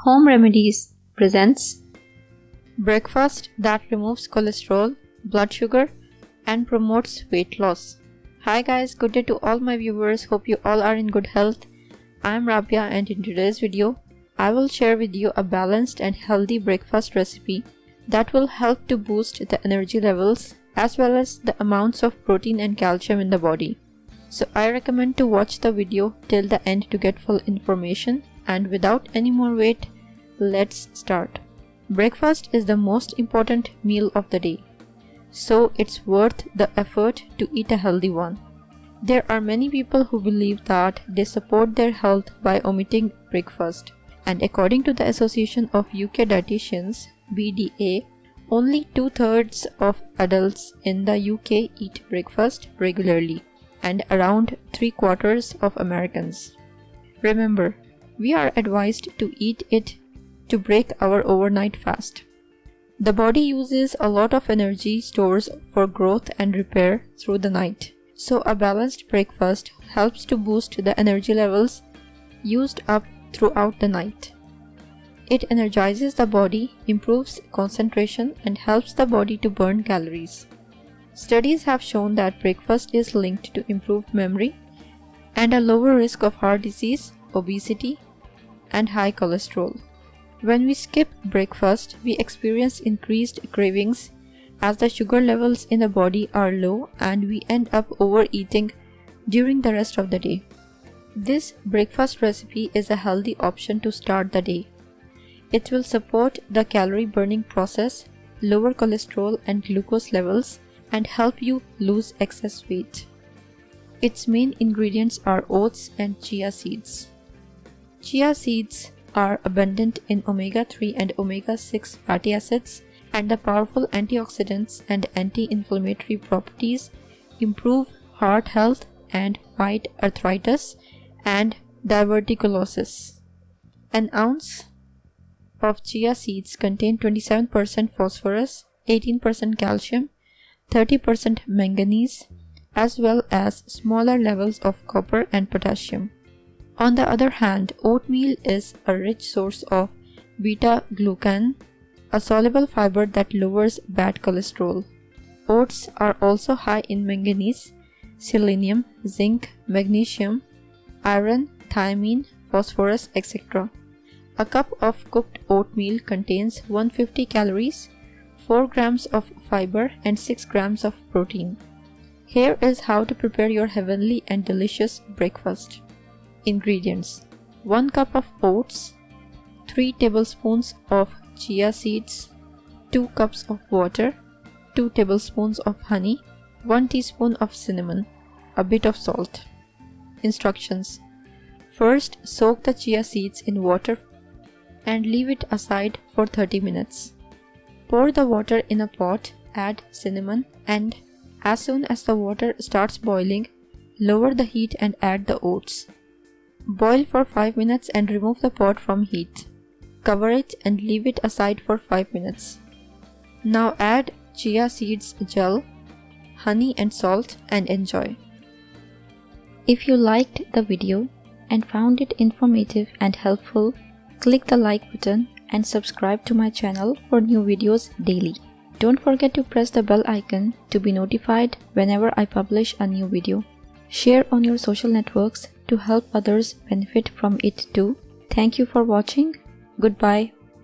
Home Remedies presents breakfast that removes cholesterol, blood sugar, and promotes weight loss. Hi guys, good day to all my viewers. Hope you all are in good health. I am Rabia, and in today's video, I will share with you a balanced and healthy breakfast recipe that will help to boost the energy levels as well as the amounts of protein and calcium in the body. So I recommend to watch the video till the end to get full information, and without any more wait, let's start. Breakfast is the most important meal of the day, so it's worth the effort to eat a healthy one. There are many people who believe that they support their health by omitting breakfast, and according to the Association of UK Dietitians (BDA), only 2/3 of adults in the UK eat breakfast regularly, and around 3/4 of Americans. Remember, we are advised to eat it to break our overnight fast. The body uses a lot of energy stores for growth and repair through the night, so a balanced breakfast helps to boost the energy levels used up throughout the night. It energizes the body, improves concentration, and helps the body to burn calories. Studies have shown that breakfast is linked to improved memory and a lower risk of heart disease, obesity, and high cholesterol. When we skip breakfast, we experience increased cravings as the sugar levels in the body are low, and we end up overeating during the rest of the day. This breakfast recipe is a healthy option to start the day. It will support the calorie burning process, lower cholesterol and glucose levels, and help you lose excess weight. Its main ingredients are oats and chia seeds. Chia seeds are abundant in omega-3 and omega-6 fatty acids, and the powerful antioxidants and anti-inflammatory properties improve heart health and fight arthritis and diverticulosis. An ounce of chia seeds contain 27% phosphorus, 18% calcium, 30% manganese, as well as smaller levels of copper and potassium. On the other hand, oatmeal is a rich source of beta-glucan, a soluble fiber that lowers bad cholesterol. Oats are also high in manganese, selenium, zinc, magnesium, iron, thiamine, phosphorus, etc. A cup of cooked oatmeal contains 150 calories, 4 grams of fiber, and 6 grams of protein. Here is how to prepare your heavenly and delicious breakfast. Ingredients: 1 cup of oats, 3 tablespoons of chia seeds, 2 cups of water, 2 tablespoons of honey, 1 teaspoon of cinnamon, a bit of salt. Instructions: first, soak the chia seeds in water and leave it aside for 30 minutes. Pour the water in a pot, add cinnamon, and as soon as the water starts boiling, lower the heat and add the oats. Boil for 5 minutes and remove the pot from heat. Cover it and leave it aside for 5 minutes. Now add chia seeds gel, honey and salt, and enjoy. If you liked the video and found it informative and helpful, click the like button and subscribe to my channel for new videos daily. Don't forget to press the bell icon to be notified whenever I publish a new video. Share on your social networks to help others benefit from it too. Thank you for watching. Goodbye